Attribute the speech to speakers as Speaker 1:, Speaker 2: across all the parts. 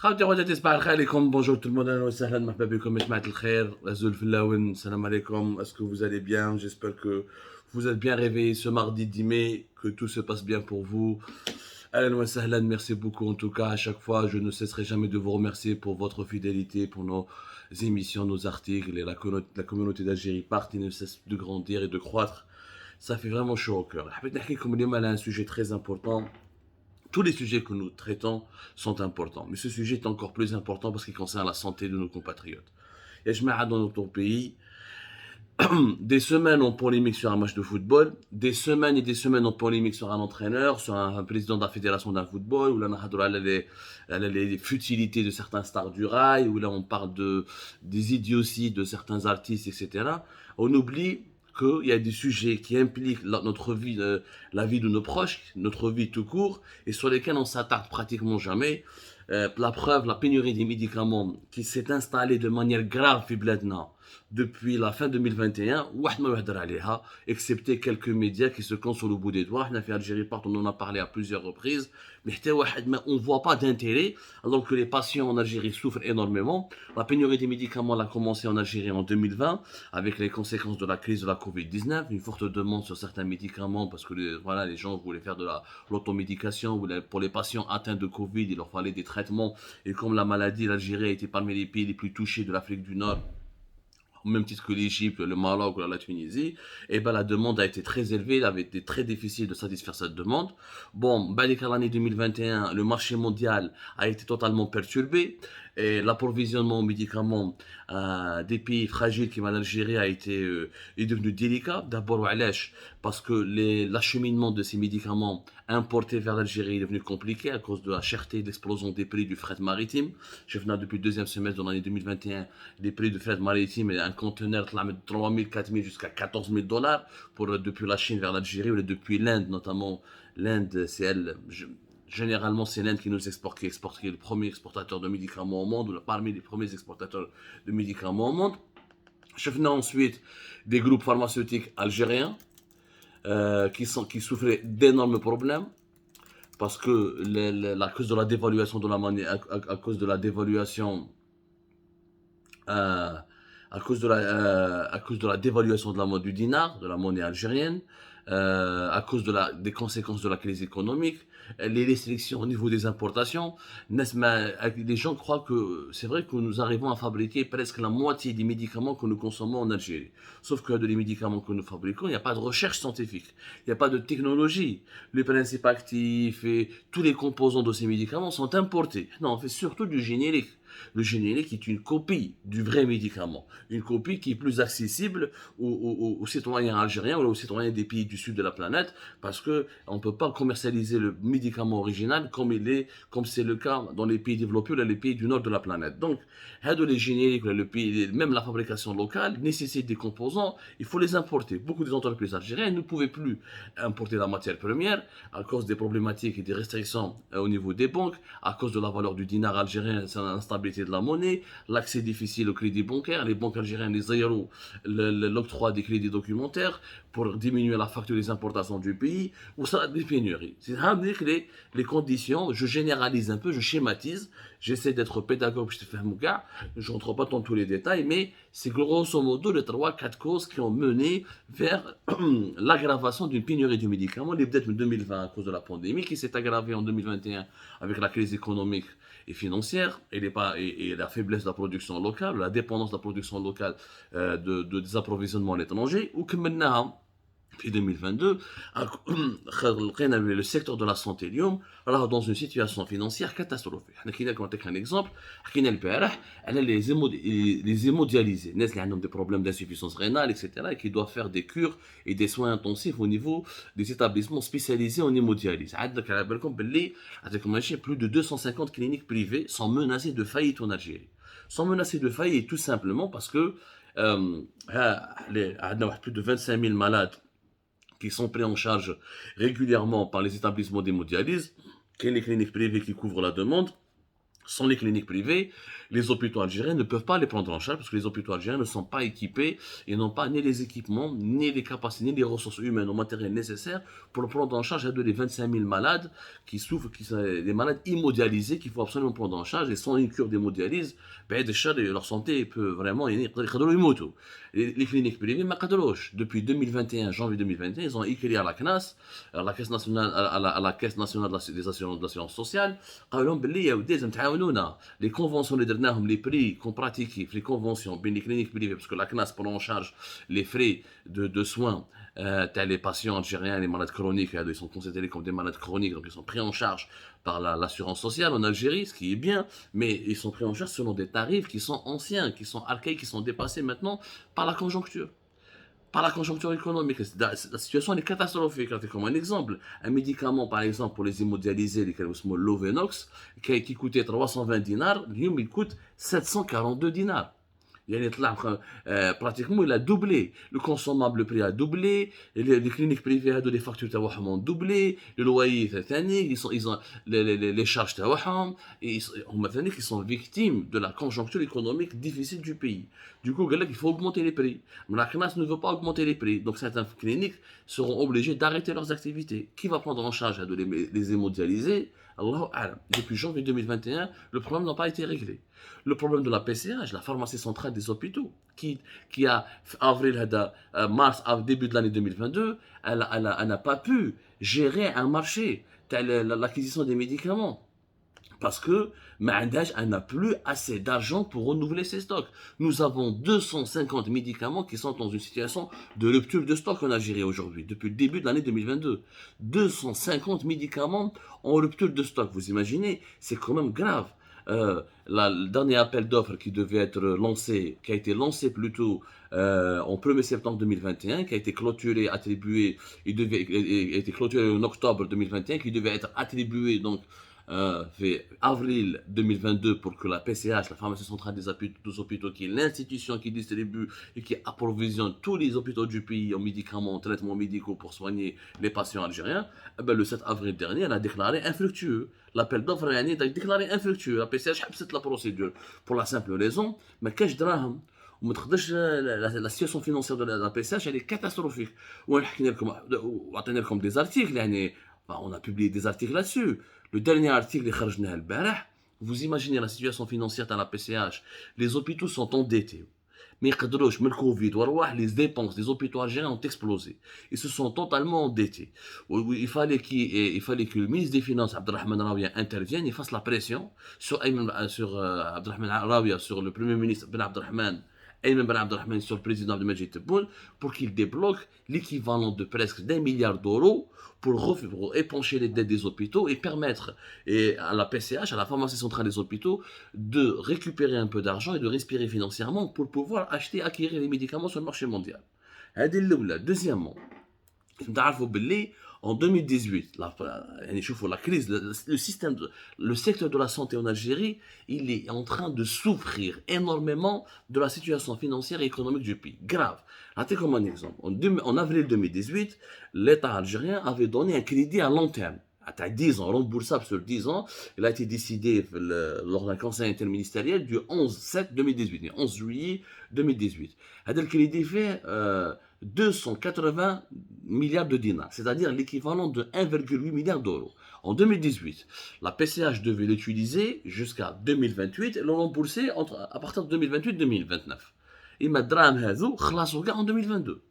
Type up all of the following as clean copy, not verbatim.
Speaker 1: خاوتي خواتاتي صباح الخير عليكم. Bonjour tout le monde, اهلا وسهلا مرحبا بكم يا جماعة الخير. Azul Filaouen, salam alaikum. Est-ce que vous allez bien? J'espère que vous êtes bien réveillés ce mardi 10 mai, que tout se passe bien pour vous. Ahlan wa sahlan, merci beaucoup en tout cas. À chaque fois, je ne cesserai jamais de vous remercier pour votre fidélité, pour nos émissions, nos articles. Et la communauté d'Algérie part et ne cesse de grandir et de croître. Ça fait vraiment chaud au cœur. حبيت نحكي لكم اليوم على un sujet très important. Tous les sujets que nous traitons sont importants, mais ce sujet est encore plus important parce qu'il concerne la santé de nos compatriotes. Et je m'arrête dans notre pays, des semaines en polémique sur un match de football, des semaines et des semaines en polémique sur un entraîneur, sur un président de la fédération d'un football, où là on a les futilités de certains stars du rail, où là on parle des idioties de certains artistes, etc. On oublie qu'il y a des sujets qui impliquent notre vie, la vie de nos proches, notre vie tout court, et sur lesquels on s'attarde pratiquement jamais. La preuve, la pénurie des médicaments qui s'est installée de manière grave في بلادنا depuis la fin 2021, واحد ما يهدر عليها, excepté quelques médias qui se comptent sur le bout des doigts. On a fait Algérie Part, on en a parlé à plusieurs reprises, mais on ne voit pas d'intérêt, alors que les patients en Algérie souffrent énormément. La pénurie des médicaments a commencé en Algérie en 2020, avec les conséquences de la crise de la Covid-19, une forte demande sur certains médicaments, parce que les gens voulaient faire de l'automédication, pour les patients atteints de Covid, il leur fallait des traitements, et comme la maladie, l'Algérie a été parmi les pays les plus touchés de l'Afrique du Nord, au même titre que l'Égypte, le Maroc ou la Tunisie, et ben la demande a été très élevée, il avait été très difficile de satisfaire cette demande. Bon, l'année 2021, le marché mondial a été totalement perturbé, et l'approvisionnement en médicaments des pays fragiles comme l'Algérie est devenu délicat. D'abord, parce que l'acheminement de ces médicaments importés vers l'Algérie est devenu compliqué à cause de la cherté et de l'explosion des prix du fret maritime. Je venais depuis le deuxième semestre de l'année 2021, les prix du fret maritime, un conteneur de 3 000, 4 000 jusqu'à 14 000 dollars depuis la Chine vers l'Algérie, ou depuis l'Inde notamment. L'Inde, c'est elle, généralement, c'est l'Inde qui nous exporte, qui est le premier exportateur de médicaments au monde, ou parmi les premiers exportateurs de médicaments au monde. Je venais ensuite des groupes pharmaceutiques algériens qui souffraient d'énormes problèmes parce que à cause de la dévaluation de la monnaie, à cause de la dévaluation, à cause de la dévaluation de du dinar, de la monnaie algérienne, à cause des conséquences de la crise économique, les restrictions au niveau des importations. Les gens croient que c'est vrai que nous arrivons à fabriquer presque la moitié des médicaments que nous consommons en Algérie. Sauf que les médicaments que nous fabriquons, il n'y a pas de recherche scientifique, il n'y a pas de technologie. Les principes actifs et tous les composants de ces médicaments sont importés. Non, on fait surtout du générique. Le générique est une copie du vrai médicament, une copie qui est plus accessible aux citoyens algériens ou aux citoyens des pays du sud de la planète, parce que on ne peut pas commercialiser le médicament original comme c'est le cas dans les pays développés ou dans les pays du nord de la planète. Donc, les génériques, même la fabrication locale nécessite des composants, il faut les importer. Beaucoup des entreprises algériennes ne pouvaient plus importer la matière première à cause des problématiques et des restrictions au niveau des banques, à cause de la valeur du dinar algérien, l'instabilité de la monnaie, l'accès difficile au crédit bancaire. Les banques algériennes, les zéro, l'octroi des crédits documentaires pour diminuer la facture des importations du pays, ou ça des pénuries. C'est les conditions, je généralise un peu, je schématise, j'essaie d'être pédagogue, je ne rentre pas dans tous les détails, mais c'est grosso modo les 3-4 causes qui ont mené vers l'aggravation d'une pénurie de médicaments, peut-être en 2020 à cause de la pandémie, qui s'est aggravée en 2021 avec la crise économique et financière, et la faiblesse de la production locale, la dépendance de la production locale des approvisionnements à l'étranger, ou que maintenant, en 2022, le secteur de la santé est dans une situation financière catastrophique. Je vais vous donner un exemple. Les hémodialysés, les gens qui ont des problèmes d'insuffisance rénale, etc., et qui doivent faire des cures et des soins intensifs au niveau des établissements spécialisés en hémodialyse. Plus de 250 cliniques privées sont menacées de faillite en Algérie. Sont menacées de faillite tout simplement parce que plus de 25 000 malades qui sont pris en charge régulièrement par les établissements d'hémodialyse, les cliniques privées qui couvrent la demande, Sans les cliniques privées, les hôpitaux algériens ne peuvent pas les prendre en charge parce que les hôpitaux algériens ne sont pas équipés et n'ont pas ni les équipements, ni les capacités, ni les ressources humaines ou matérielles nécessaires pour prendre en charge de les 25 000 malades qui souffrent, qui sont des malades immodialisés qu'il faut absolument prendre en charge. Et sans une cure d'hémodialyse, ben, déjà, leur santé peut vraiment يقدروا يموتوا. Les cliniques privées, ما قدروش. Depuis 2021, janvier 2021, ils ont écrit à la CNAS, à la Caisse nationale, à la Caisse nationale des assurances, de l'assurance sociale, قالوا لهم باللي يا ودي لازم تعاونونا. Les conventions اللي درناهم, les prix qu'on pratique, les conventions بين les cliniques privées, parce que la CNAS prend en charge les frais de soins les patients algériens, les malades chroniques, ils sont considérés comme des malades chroniques, donc ils sont pris en charge par l'assurance sociale en Algérie, ce qui est bien, mais ils sont pris en charge selon des tarifs qui sont anciens, qui sont archaïques, qui sont dépassés maintenant par la conjoncture. Par la conjoncture économique. La situation est catastrophique. Comme un exemple, un médicament, par exemple, pour les hémodialysés, le Lovenox, qui coûtait 320 dinars, il coûte 742 dinars. Pratiquement il a doublé, le consommable le prix a doublé, les cliniques privées les factures ont doublé, le loyer ils ont les charges ils sont victimes de la conjoncture économique difficile du pays. Du coup il faut augmenter les prix, mais la CNAS ne veut pas augmenter les prix, donc certaines cliniques seront obligées d'arrêter leurs activités. Qui va prendre en charge les hémodialysés? Allahu A'lam. Depuis janvier 2021, le problème n'a pas été réglé. Le problème de la PCH, la pharmacie centrale des hôpitaux, qui a avril, mars, début de l'année 2022, elle n'a pas pu gérer un marché, l'acquisition des médicaments. Parce que Maandaj n'a plus assez d'argent pour renouveler ses stocks. Nous avons 250 médicaments qui sont dans une situation de rupture de stock en Algérie aujourd'hui, depuis le début de l'année 2022. 250 médicaments en rupture de stock. Vous imaginez, c'est quand même grave. Le dernier appel d'offres qui devait être lancé, qui a été lancé plutôt en 1er septembre 2021, qui a été clôturé, attribué, il a été clôturé en octobre 2021, qui devait être attribué donc avril 2022 pour que la PCH, la pharmacie centrale des hôpitaux, qui est l'institution qui distribue et qui approvisionne tous les hôpitaux du pays en médicaments, en traitements médicaux pour soigner les patients algériens, le 7 avril dernier, elle a déclaré infructueux. L'appel d'offres a déclaré infructueux. La PCH a la procédure pour la simple raison, mais cash draham. La situation financière de la PCH elle est catastrophique. On a comme des articles, on a publié des articles là-dessus. Le dernier article vous imaginez la situation financière de la PCH. Les hôpitaux sont endettés. Mais le Covid, les dépenses des hôpitaux algériens ont explosé. Ils se sont totalement endettés. Il fallait que le ministre des Finances, Abdelrahman Rawia, intervienne et fasse la pression sur Abdelrahman Rawia, sur le Premier ministre Ben Abdelrahman, Ayman Ben Abdelrahman, sur le président de Majid Tebboune, pour qu'il débloque l'équivalent de presque d'1 milliard d'euros pour épancher les dettes des hôpitaux et permettre à la PCH, à la pharmacie centrale des hôpitaux, de récupérer un peu d'argent et de respirer financièrement pour pouvoir acquérir les médicaments sur le marché mondial. Deuxièmement, en 2018, la crise, le secteur de la santé en Algérie, il est en train de souffrir énormément de la situation financière et économique du pays. Grave. Comme un exemple. En avril 2018, l'État algérien avait donné un crédit à long terme. À 10 ans, remboursable sur 10 ans. Il a été décidé lors d'un conseil interministériel du 11 juillet 2018. Le crédit fait 280 milliards de dinars, c'est-à-dire l'équivalent de 1,8 milliard d'euros. En 2018, la PCH devait l'utiliser jusqu'à 2028 et le rembourser à partir de 2028-2029. Et madame Hazou, خلاصوا en 2022.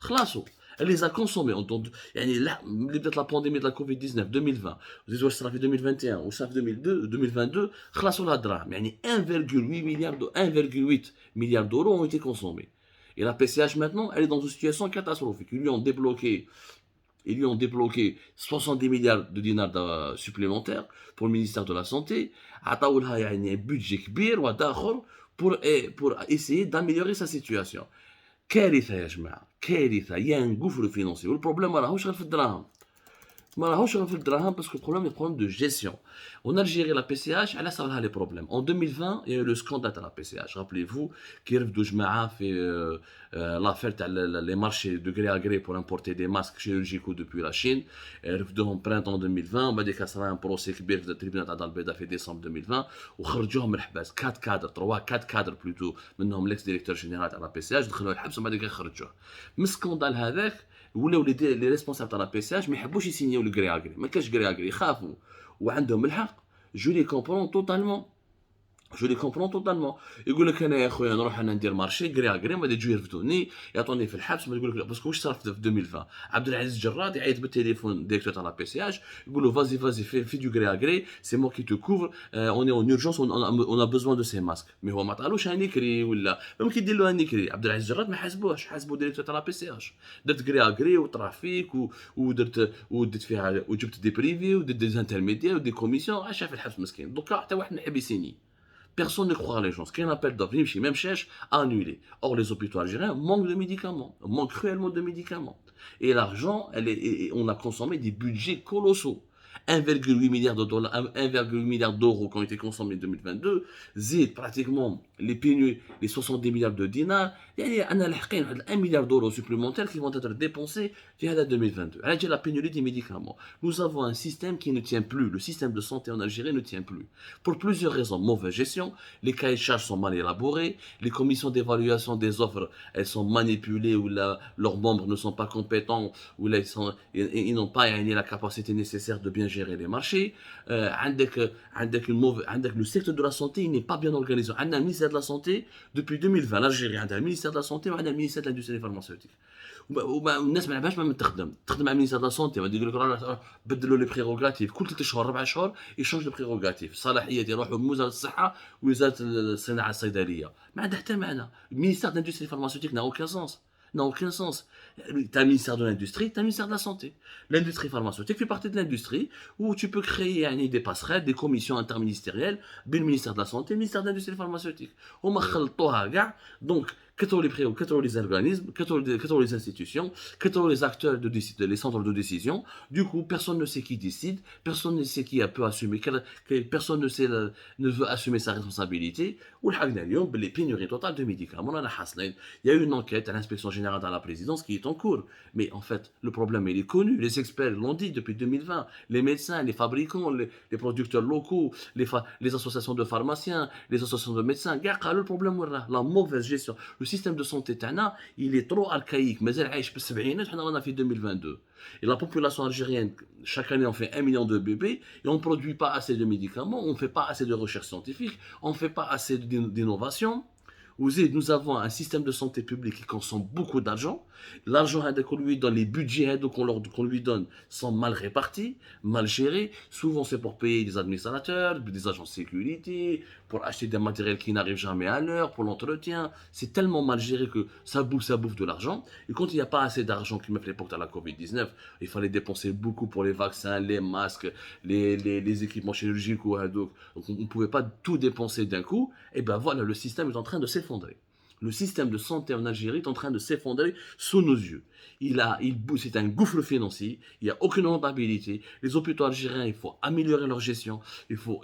Speaker 1: خلاصوا. Elle les a consommés. Peut-être la pandémie de la Covid-19, 2020, vous êtes ça fait 2021 ou ça fait 2022, خلاصوا la drame. 1,8 milliard d'euros ont été consommés. Et la PCH maintenant, elle est dans une situation catastrophique. Ils lui ont débloqué 70 milliards de dinars supplémentaires pour le ministère de la Santé. Un budget كبير pour essayer d'améliorer sa situation. كارثة يا جماعة، كارثة. Il y a un gouffre financier. Le problème راهوش غير في الدراهم. ما راهوش في الدراهم باسكو البروبليم est problème de gestion. En Algérie, la PCH, elle a ça les problèmes. En 2020, il y a eu le scandale de la PCH. Rappelez-vous qu'il y a eu fait l'affaire les marchés de gré à gré pour importer des masques chirurgicaux depuis la Chine. Il y a eu en printemps 2020, on va dire qu'il y a un procès qui est le tribunal d'Al-Beda fait décembre 2020, où خرجوهم من الحبس 4 cadres, 4 cadres plutôt, منهم l'ex-directeur général de la PCH, دخلوا الحبس وما ديك خرجوه. من السكاندال هذاك ولاو لي ريسبونسابل تاع لا بي سي اش ما يحبوش يسينيو الكري اغري، ما كاش كري اغري، يخافوا وعندهم الحق. جو لي كومبرون توتالمون، جو لي كومبرون توتالمون. يقول لك انا يا خويا نروح انا ندير مارشي كري اغري، ما يجوا يرفدوني يعطوني في الحبس، ما تقول لك باسكو واش صرا في 2020. عبد العزيز جراد يعيط بالتليفون ديريكتور تاع لا بي سي اش يقول له فازي في دو كري اغري سي مو كي تو كوفر اون اي اون اورجونس اون ا بوزوان دو سي ماسك. مي هو ما طالوش هاني كري ولا ممكن يدير له هاني كري. عبد العزيز جراد ما حاسبوش، حاسبوا ديريكتور تاع لا بي سي اش. درت كري اغري وترافيك ودرت فيها وجبت دي بريفي ودرت دي انترميديير ودي كوميسيون، عاش في الحبس مسكين. دوكا حتى واحد ما يحب يسيني. Personne ne croit les gens. Ce qu'il y a un appel d'offres, même cherche à annuler. Or, les hôpitaux algériens manquent de médicaments, manquent cruellement de médicaments. Et l'argent, on a consommé des budgets colossaux. 1,8 milliard de dollars, 1,8 milliard d'euros qui ont été consommés en 2022, zid pratiquement les pénuries, les 70 milliards de dinars, il y a 1 milliard d'euros supplémentaires qui vont être dépensés via la 2022. Alors, la pénurie des médicaments. Nous avons un système qui ne tient plus. Le système de santé en Algérie ne tient plus. Pour plusieurs raisons. Mauvaise gestion, les cahiers de charges sont mal élaborés, les commissions d'évaluation des offres, elles sont manipulées, ou leurs membres ne sont pas compétents, ou là, ils n'ont pas la capacité nécessaire de bien gérer les marchés. Le secteur de la santé, il n'est pas bien organisé. On a un ministère de la santé depuis 2020. L'Algérie a un ministère de la santé, on a un ministère de l'industrie pharmaceutique. والناس ما لعبهاش ما تخدم مع المينيستير دو لا سونتي، غادي يقول لك راه بدلوا لي بريغوغاتيف كل 3 شهور 4 شهور يشونج لي بريغوغاتيف، الصلاحيات يروحوا من وزاره الصحه ووزاره الصناعه الصيدليه، ما عندها حتى معنى. المينيستير داندستري فارماسيوتيك n'a aucun sens. N'a aucun sens. Tu as un ministère de l'industrie, tu as un ministère de la santé. L'industrie pharmaceutique fait partie de l'industrie où tu peux créer des passerelles, des commissions interministérielles, le ministère de la santé, le ministère de l'industrie pharmaceutique. Donc, que les organismes, que les institutions, que les acteurs, les centres de décision. Du coup, personne ne sait qui décide, personne ne sait qui peut assumer, personne ne veut assumer sa responsabilité. Ou les pénuries totales de médicaments. Il y a eu une enquête à l'inspection générale de la présidence qui est en cours. Mais en fait, le problème, il est connu. Les experts l'ont dit depuis 2020. Les médecins, les fabricants, les producteurs locaux, les associations de pharmaciens, les associations de médecins. Le problème, la mauvaise gestion. Le système de santé, il est trop archaïque. Mais elle on a fait 2022. Et la population algérienne, chaque année, on fait 1 million de bébés et on ne produit pas assez de médicaments, on ne fait pas assez de recherche scientifique, on ne fait pas assez d'innovation. Nous avons un système de santé publique qui consomme beaucoup d'argent. L'argent qu'on lui donne, les budgets qu'on lui donne sont mal répartis, mal gérés. Souvent, c'est pour payer des administrateurs, des agents de sécurité, pour acheter des matériels qui n'arrivent jamais à l'heure, pour l'entretien. C'est tellement mal géré que ça bouffe de l'argent. Et quand il n'y a pas assez d'argent, comme à l'époque de la Covid-19, il fallait dépenser beaucoup pour les vaccins, les masques, les équipements chirurgicaux. Donc, on ne pouvait pas tout dépenser d'un coup. Et ben voilà, le système est en train de s'effondrer. Le système de santé en Algérie est en train de s'effondrer sous nos yeux. C'est un gouffre financier, il n'y a aucune rentabilité. Les hôpitaux algériens, il faut améliorer leur gestion, il faut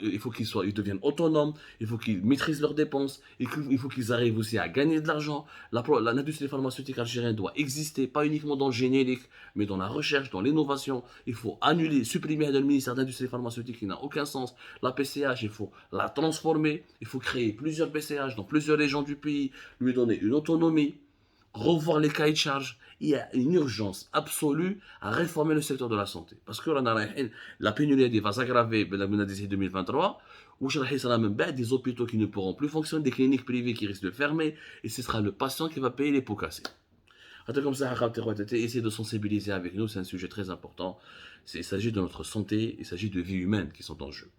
Speaker 1: ils deviennent autonomes, il faut qu'ils maîtrisent leurs dépenses, il faut qu'ils arrivent aussi à gagner de l'argent. L'industrie pharmaceutique algérienne doit exister, pas uniquement dans le générique, mais dans la recherche, dans l'innovation. Il faut annuler, supprimer le ministère de l'industrie pharmaceutique qui n'a aucun sens. La PCH, il faut la transformer, il faut créer plusieurs PCH dans plusieurs régions du pays, lui donner une autonomie, revoir les cahiers de charges. Il y a une urgence absolue à réformer le secteur de la santé. Parce que la pénurie va s'aggraver d'ici 2023. Ou des hôpitaux qui ne pourront plus fonctionner, des cliniques privées qui risquent de fermer, et ce sera le patient qui va payer les pots cassés. Comme ça, essayer de sensibiliser avec nous, c'est un sujet très important. Il s'agit de notre santé, il s'agit de vies humaines qui sont en jeu.